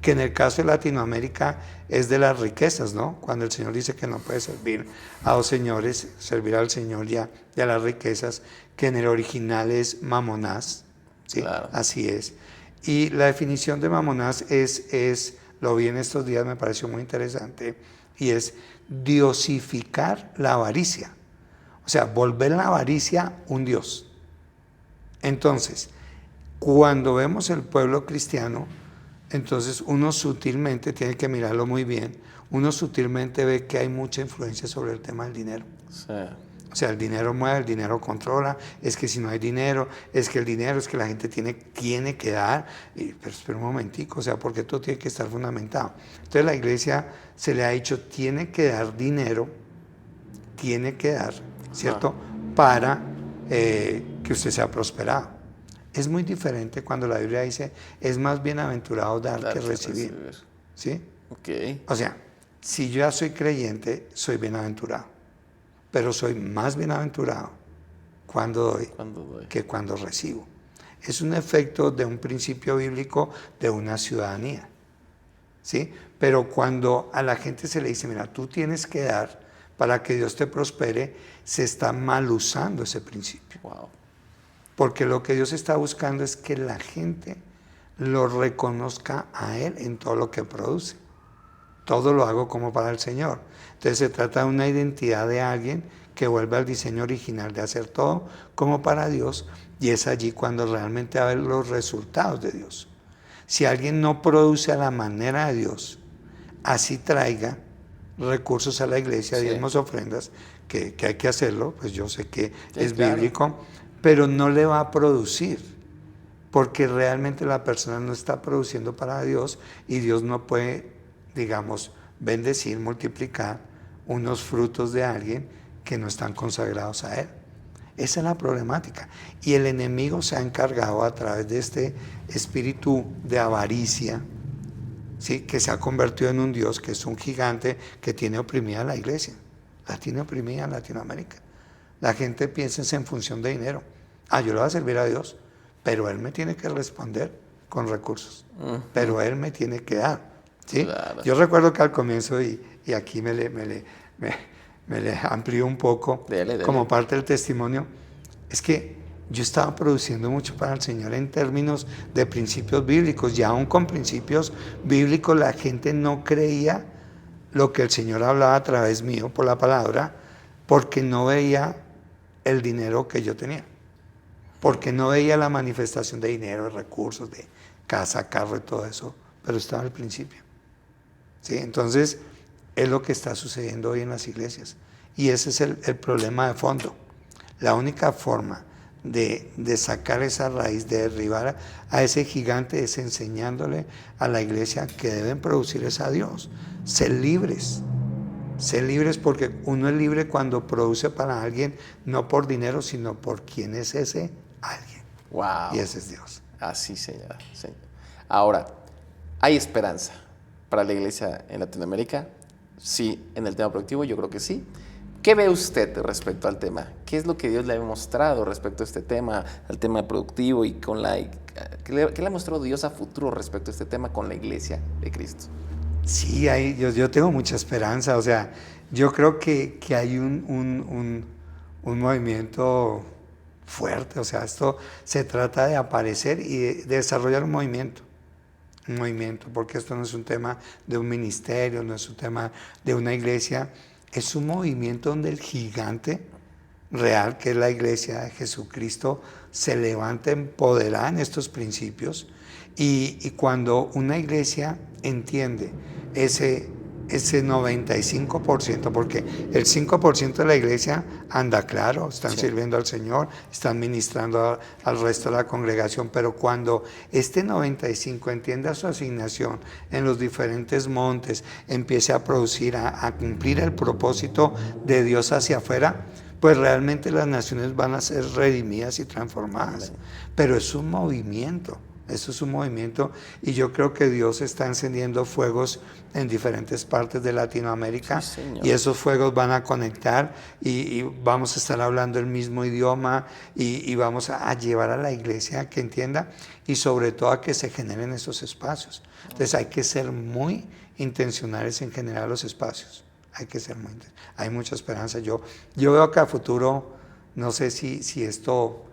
que en el caso de Latinoamérica es de las riquezas, ¿no? Cuando el Señor dice que no puede servir a dos señores, servir al Señor y a las riquezas, que en el original es mamonás, ¿sí? Claro. Así es. Y la definición de mamonás lo vi en estos días, me pareció muy interesante, y es diosificar la avaricia. O sea, volver la avaricia un dios. Entonces, cuando vemos el pueblo cristiano, entonces uno sutilmente, tiene que mirarlo muy bien, uno sutilmente ve que hay mucha influencia sobre el tema del dinero. Sí. O sea, el dinero mueve, el dinero controla, es que si no hay dinero, es que el dinero, es que la gente tiene que dar, pero espera un momentico, o sea, porque todo tiene que estar fundamentado. Entonces la iglesia se le ha dicho, tiene que dar dinero, ¿cierto? Para que usted sea prosperado. Es muy diferente cuando la Biblia dice, es más bienaventurado dar que recibir. ¿Sí? Okay. O sea, si yo ya soy creyente, soy bienaventurado. Pero soy más bienaventurado cuando doy que cuando recibo. Es un efecto de un principio bíblico de una ciudadanía, ¿sí? Pero cuando a la gente se le dice, mira, tú tienes que dar para que Dios te prospere, se está mal usando ese principio. Wow. Porque lo que Dios está buscando es que la gente lo reconozca a Él en todo lo que produce. Todo lo hago como para el Señor. Entonces se trata de una identidad de alguien que vuelve al diseño original de hacer todo como para Dios, y es allí cuando realmente va a ver los resultados de Dios. Si alguien no produce a la manera de Dios, así traiga recursos a la iglesia, diezmos, ofrendas, que hay que hacerlo, pues yo sé que es bíblico, pero no le va a producir, porque realmente la persona no está produciendo para Dios, y Dios no puede, digamos, bendecir, multiplicar unos frutos de alguien que no están consagrados a Él. Esa es la problemática. Y el enemigo se ha encargado a través de este espíritu de avaricia, ¿sí? Que se ha convertido en un Dios, que es un gigante que tiene oprimida a la iglesia. La tiene oprimida en Latinoamérica. La gente piensa en función de dinero. Yo le voy a servir a Dios, pero Él me tiene que responder con recursos. Pero Él me tiene que dar. ¿Sí? Claro. Yo recuerdo que al comienzo, y aquí me le amplío un poco, dele. Como parte del testimonio, es que yo estaba produciendo mucho para el Señor en términos de principios bíblicos, y aún con principios bíblicos la gente no creía lo que el Señor hablaba a través mío por la palabra, porque no veía el dinero que yo tenía, porque no veía la manifestación de dinero, de recursos, de casa, carro y todo eso, pero estaba al principio. ¿Sí? Entonces, es lo que está sucediendo hoy en las iglesias, y ese es el problema de fondo. La única forma de sacar esa raíz, de derribar a ese gigante, es enseñándole a la iglesia que deben producir es a Dios. Ser libres porque uno es libre cuando produce para alguien, no por dinero, sino por quién es ese alguien. Wow. Y ese es Dios. Así, señora. Ahora, ¿hay esperanza para la iglesia en Latinoamérica? Sí, en el tema productivo yo creo que sí. ¿Qué ve usted respecto al tema? ¿Qué es lo que Dios le ha mostrado respecto a este tema, al tema productivo, y qué le ha mostrado Dios a futuro respecto a este tema con la iglesia de Cristo? Sí, yo tengo mucha esperanza. O sea, yo creo que hay un movimiento fuerte. O sea, esto se trata de aparecer y de desarrollar un movimiento, porque esto no es un tema de un ministerio, no es un tema de una iglesia, es un movimiento donde el gigante real, que es la iglesia de Jesucristo, se levanta empoderada en estos principios, y cuando una iglesia entiende ese 95%, porque el 5% de la iglesia anda claro, están sirviendo al Señor, están ministrando al resto de la congregación, pero cuando este 95% entienda su asignación en los diferentes montes, empiece a producir, a cumplir el propósito de Dios hacia afuera, pues realmente las naciones van a ser redimidas y transformadas. Pero es un movimiento. Eso es un movimiento, y yo creo que Dios está encendiendo fuegos en diferentes partes de Latinoamérica, y esos fuegos van a conectar, y vamos a estar hablando el mismo idioma, y vamos a llevar a la iglesia a que entienda, y sobre todo a que se generen esos espacios. Entonces hay que ser muy intencionales en generar los espacios. Hay mucha esperanza. Yo veo que a futuro, no sé si esto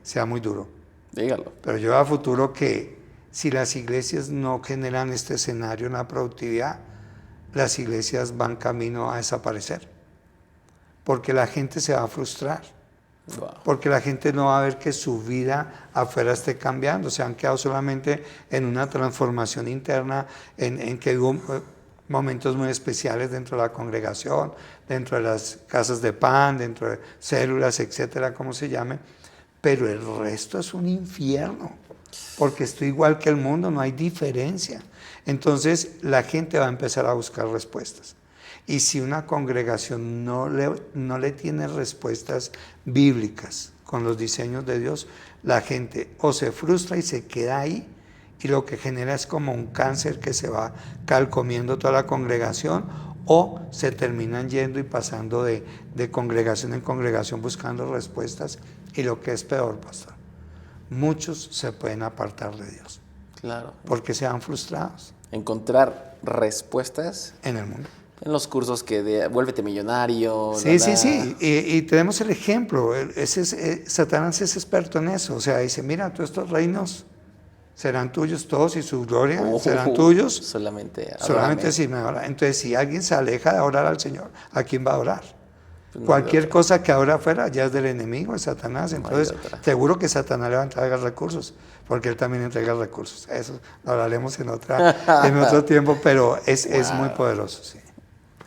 sea muy duro. Dígalo. Pero yo veo a futuro que si las iglesias no generan este escenario en la productividad, las iglesias van camino a desaparecer. Porque la gente se va a frustrar. Wow. Porque la gente no va a ver que su vida afuera esté cambiando. Se han quedado solamente en una transformación interna, en que hubo momentos muy especiales dentro de la congregación, dentro de las casas de pan, dentro de células, etcétera, como se llame. Pero el resto es un infierno, porque estoy igual que el mundo, no hay diferencia. Entonces la gente va a empezar a buscar respuestas. Y si una congregación no le tiene respuestas bíblicas con los diseños de Dios, la gente o se frustra y se queda ahí, y lo que genera es como un cáncer que se va calcomiendo toda la congregación, o se terminan yendo y pasando de congregación en congregación buscando respuestas. Y lo que es peor, pastor, muchos se pueden apartar de Dios. Claro. Porque se van frustrados. Encontrar respuestas en el mundo. En los cursos que vuélvete millonario. Sí. Y tenemos el ejemplo. Satanás es experto en eso. O sea, dice, mira, todos estos reinos serán tuyos todos, y su gloria serán tuyos. Solamente si me adoran. Entonces, si alguien se aleja de adorar al Señor, ¿a quién va a adorar? Pues cualquier cosa que ahora afuera ya es del enemigo, es Satanás. Entonces, seguro que Satanás le va a entregar recursos, porque él también entrega recursos. Eso lo hablaremos en otro tiempo, pero es muy poderoso, sí.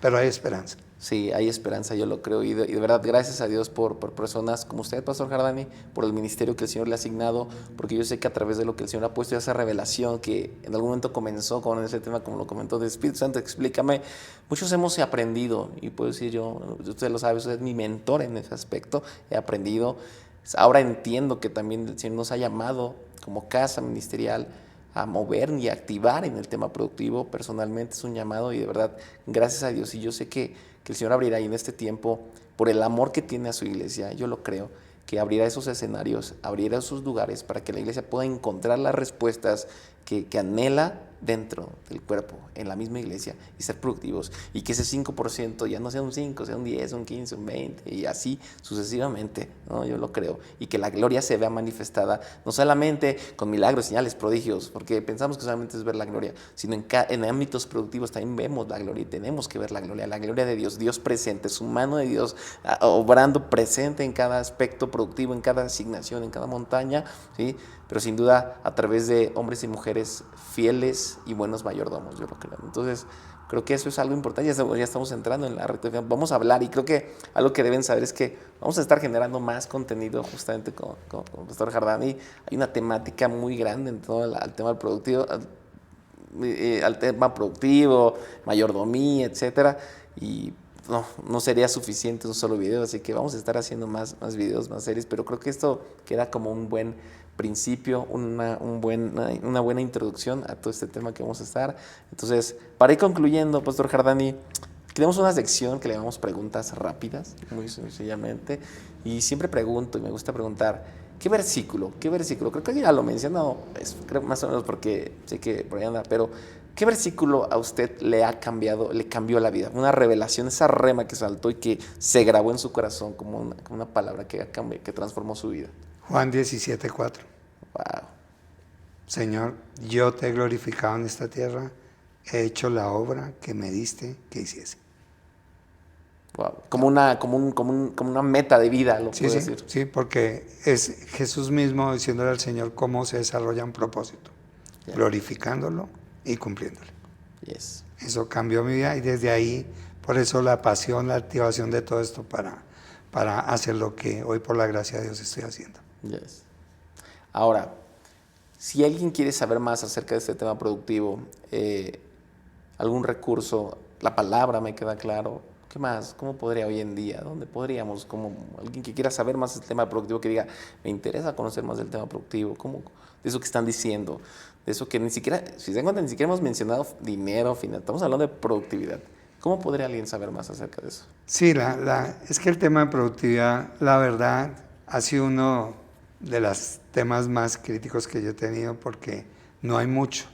Pero hay esperanza. Sí, hay esperanza, yo lo creo, y de verdad, gracias a Dios por personas como usted, Pastor Jardani, por el ministerio que el Señor le ha asignado, porque yo sé que a través de lo que el Señor ha puesto, esa revelación que en algún momento comenzó con ese tema, como lo comentó de Espíritu Santo, explícame, muchos hemos aprendido, y puedo decir yo, usted lo sabe, usted es mi mentor en ese aspecto, he aprendido, ahora entiendo que también el Señor nos ha llamado como casa ministerial a mover y a activar en el tema productivo. Personalmente es un llamado, y de verdad, gracias a Dios, y yo sé que el Señor abrirá ahí en este tiempo, por el amor que tiene a su iglesia, yo lo creo, que abrirá esos escenarios, abrirá esos lugares para que la iglesia pueda encontrar las respuestas que anhela dentro del cuerpo, en la misma iglesia, y ser productivos, y que ese 5% ya no sea un 5, sea un 10, un 15, un 20, y así sucesivamente, ¿no? Yo lo creo, y que la gloria se vea manifestada, no solamente con milagros, señales, prodigios, porque pensamos que solamente es ver la gloria, sino en ámbitos productivos también vemos la gloria, y tenemos que ver la gloria de Dios, Dios presente, su mano de Dios obrando presente en cada aspecto productivo, en cada asignación, en cada montaña, ¿sí? Pero sin duda a través de hombres y mujeres fieles y buenos mayordomos, yo lo creo. Entonces, creo que eso es algo importante. Ya estamos entrando en la recta final. Vamos a hablar, y creo que algo que deben saber es que vamos a estar generando más contenido justamente con el Pastor Jardani. Hay una temática muy grande en todo el tema productivo, al tema productivo, mayordomía, etcétera, y no sería suficiente un solo video, así que vamos a estar haciendo más videos, más series, pero creo que esto queda como un buen principio, una buena introducción a todo este tema que vamos a estar. Entonces, para ir concluyendo, Pastor Jardani, tenemos una sección que le llamamos preguntas rápidas, muy sencillamente, y siempre pregunto, y me gusta preguntar, ¿qué versículo? Creo que ya lo he mencionado, creo más o menos porque sé que por ahí anda, pero ¿qué versículo a usted le cambió la vida? Una revelación, esa rema que saltó y que se grabó en su corazón como una palabra que transformó su vida. Juan 17:4. Wow. Señor, yo te he glorificado en esta tierra, he hecho la obra que me diste que hiciese. Wow. Como una meta de vida, lo puedo decir. Sí, porque es Jesús mismo diciéndole al Señor cómo se desarrolla un propósito, glorificándolo y cumpliéndolo. Yes. Eso cambió mi vida, y desde ahí, por eso la pasión, la activación de todo esto para hacer lo que hoy por la gracia de Dios estoy haciendo. Yes. Ahora, si alguien quiere saber más acerca de este tema productivo, algún recurso, la palabra me queda claro, ¿qué más? ¿Cómo podría hoy en día? ¿Dónde podríamos? Como alguien que quiera saber más del tema productivo, que diga, me interesa conocer más del tema productivo, de eso que están diciendo, de eso que ni siquiera, si se dan cuenta, ni siquiera hemos mencionado dinero, final, estamos hablando de productividad. ¿Cómo podría alguien saber más acerca de eso? Sí, es que el tema de productividad, la verdad, ha sido uno de los temas más críticos que yo he tenido, porque no hay mucho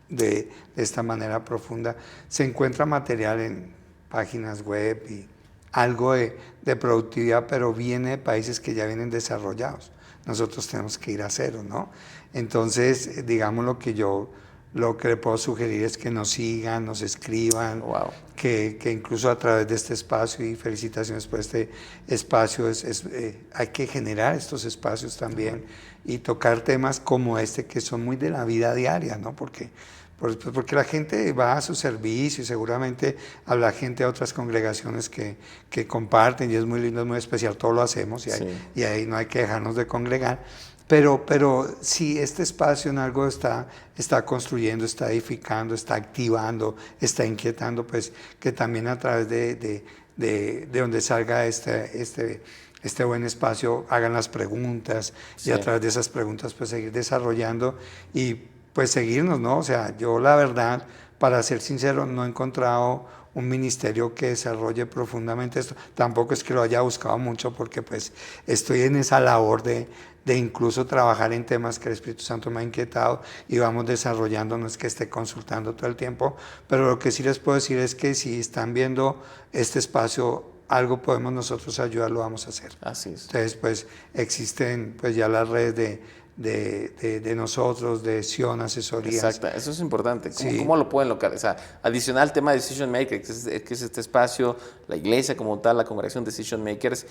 de esta manera profunda. Se encuentra material en páginas web y algo de productividad, pero viene de países que ya vienen desarrollados. Nosotros tenemos que ir a cero, ¿no? Entonces, digamos, lo que le puedo sugerir es que nos sigan, nos escriban, wow, que incluso a través de este espacio, y felicitaciones por este espacio, hay que generar estos espacios también y tocar temas como este, que son muy de la vida diaria, ¿no? Porque la gente va a su servicio, y seguramente habla gente de otras congregaciones que comparten, y es muy lindo, es muy especial, todo lo hacemos, y ahí no hay que dejarnos de congregar. Pero si este espacio en algo está construyendo, está edificando, está activando, está inquietando, pues que también a través de donde salga este buen espacio hagan las preguntas, y a través de esas preguntas pues seguir desarrollando y pues seguirnos, ¿no? O sea, yo la verdad, para ser sincero, no he encontrado un ministerio que desarrolle profundamente esto. Tampoco es que lo haya buscado mucho, porque pues estoy en esa labor de incluso trabajar en temas que el Espíritu Santo me ha inquietado, y vamos desarrollando, no es que esté consultando todo el tiempo, pero lo que sí les puedo decir es que si están viendo este espacio, algo podemos nosotros ayudar, lo vamos a hacer. Así es. Entonces, pues existen pues ya las redes de nosotros, de Sion Asesorías. Exacto, eso es importante. Sí. ¿Cómo lo pueden localizar? Adicional al tema de Decision Maker, que es este espacio, la iglesia como tal, la congregación Decision Makers.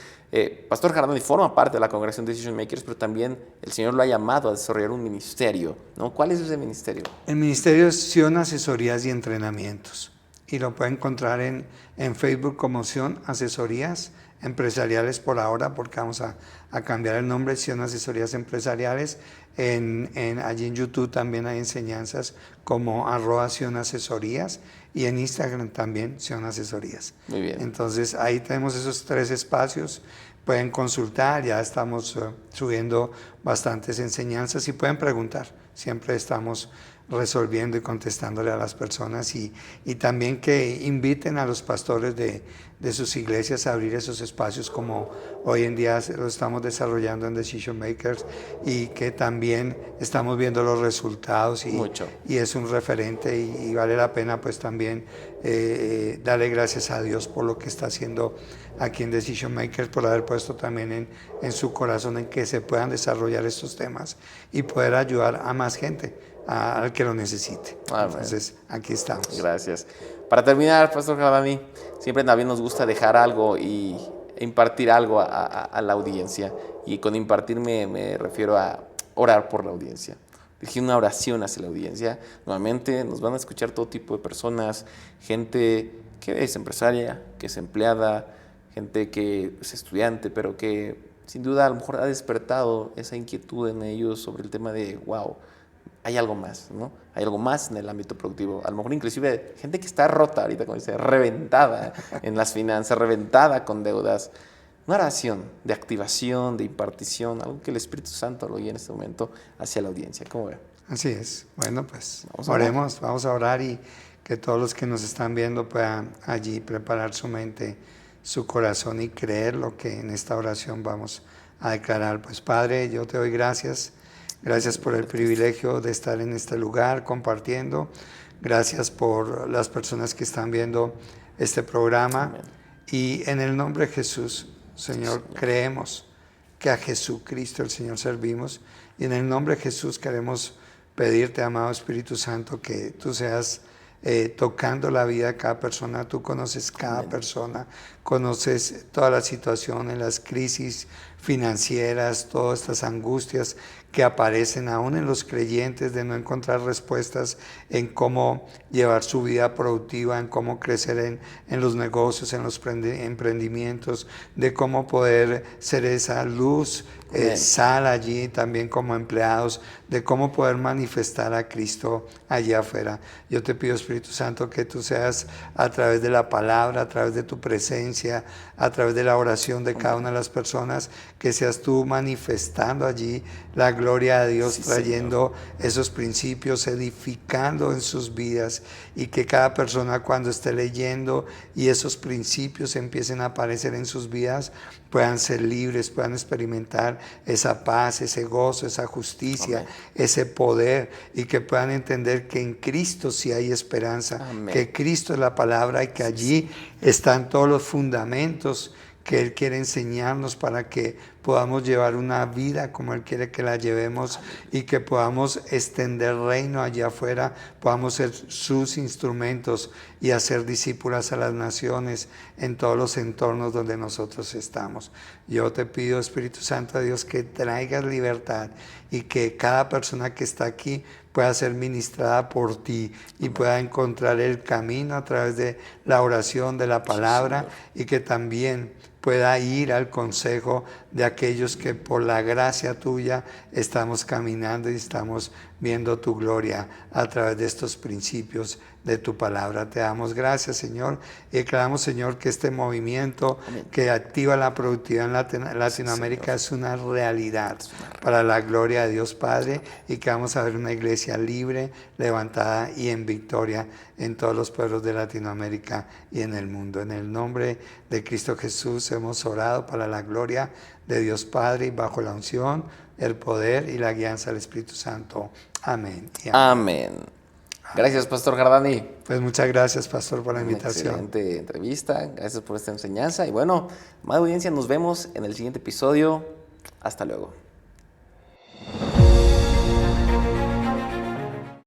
Pastor Jardani forma parte de la congregación Decision Makers, pero también el Señor lo ha llamado a desarrollar un ministerio, ¿no? ¿Cuál es ese ministerio? El ministerio es Sion Asesorías y Entrenamientos, y lo pueden encontrar en Facebook como Sion Asesorías Empresariales por ahora, porque vamos a cambiar el nombre, Sion Asesorías Empresariales. Allí en YouTube también hay enseñanzas como @Sion Asesorías, y en Instagram también Sion Asesorías. Muy bien. Entonces ahí tenemos esos 3 espacios, pueden consultar, ya estamos subiendo bastantes enseñanzas, y pueden preguntar, siempre estamos resolviendo y contestándole a las personas, y también que inviten a los pastores de sus iglesias a abrir esos espacios como hoy en día lo estamos desarrollando en Decision Makers, y que también estamos viendo los resultados y es un referente, y vale la pena pues también darle gracias a Dios por lo que está haciendo aquí en Decision Makers, por haber puesto también en su corazón en que se puedan desarrollar estos temas y poder ayudar a más gente, al que lo necesite. Amén. Entonces, aquí estamos. Gracias. Para terminar, Pastor Jardani, siempre también nos gusta dejar algo e impartir algo a la audiencia. Y con impartir me refiero a orar por la audiencia. Dirigir una oración hacia la audiencia. Nuevamente nos van a escuchar todo tipo de personas, gente que es empresaria, que es empleada, gente que es estudiante, pero que sin duda a lo mejor ha despertado esa inquietud en ellos sobre el tema de, wow, hay algo más, ¿no? Hay algo más en el ámbito productivo. A lo mejor inclusive gente que está rota ahorita, como dice, reventada en las finanzas, reventada con deudas. Una oración de activación, de impartición, algo que el Espíritu Santo lo guíe en este momento hacia la audiencia. ¿Cómo ve? Así es. Bueno, pues oremos, vamos a orar, y que todos los que nos están viendo puedan allí preparar su mente, su corazón, y creer lo que en esta oración vamos a declarar. Pues Padre, yo te doy gracias. Gracias por el privilegio de estar en este lugar compartiendo. Gracias por las personas que están viendo este programa. Amén. Y en el nombre de Jesús, Señor, creemos que a Jesucristo el Señor servimos. Y en el nombre de Jesús queremos pedirte, amado Espíritu Santo, que tú seas tocando la vida de cada persona. Tú conoces cada Amén. persona, conoces todas las situaciones, las crisis financieras, todas estas angustias que aparecen aún en los creyentes de no encontrar respuestas en cómo llevar su vida productiva, en cómo crecer en los negocios, en los emprendimientos, de cómo poder ser esa luz, sal allí también como empleados, de cómo poder manifestar a Cristo allá afuera. Yo te pido, Espíritu Santo, que tú seas a través de la palabra, a través de tu presencia, a través de la oración de cada una de las personas, que seas tú manifestando allí la gloria de Dios, trayendo esos principios, edificando en sus vidas, y que cada persona cuando esté leyendo y esos principios empiecen a aparecer en sus vidas, puedan ser libres, puedan experimentar esa paz, ese gozo, esa justicia, amén, ese poder, y que puedan entender que en Cristo sí hay esperanza, amén, que Cristo es la palabra, y que allí están todos los fundamentos que Él quiere enseñarnos para que podamos llevar una vida como Él quiere que la llevemos, y que podamos extender el reino allá afuera, podamos ser sus instrumentos y hacer discípulas a las naciones en todos los entornos donde nosotros estamos. Yo te pido, Espíritu Santo de Dios, que traigas libertad, y que cada persona que está aquí pueda ser ministrada por ti y pueda encontrar el camino a través de la oración, de la palabra, y que también pueda ir al consejo de aquellos que por la gracia tuya estamos caminando y estamos viendo tu gloria a través de estos principios de tu palabra. Te damos gracias, Señor, y declaramos, Señor, que este movimiento, amén, que activa la productividad en Latinoamérica, es una realidad para la gloria de Dios Padre, y que vamos a ver una iglesia libre, levantada y en victoria en todos los pueblos de Latinoamérica y en el mundo. En el nombre de Cristo Jesús hemos orado para la gloria de Dios Padre, y bajo la unción, el poder y la guianza del Espíritu Santo. Amén. Y amén. Amén. Gracias, Pastor Jardani. Pues muchas gracias, Pastor, por la invitación. Excelente entrevista. Gracias por esta enseñanza. Y bueno, amada audiencia, nos vemos en el siguiente episodio. Hasta luego.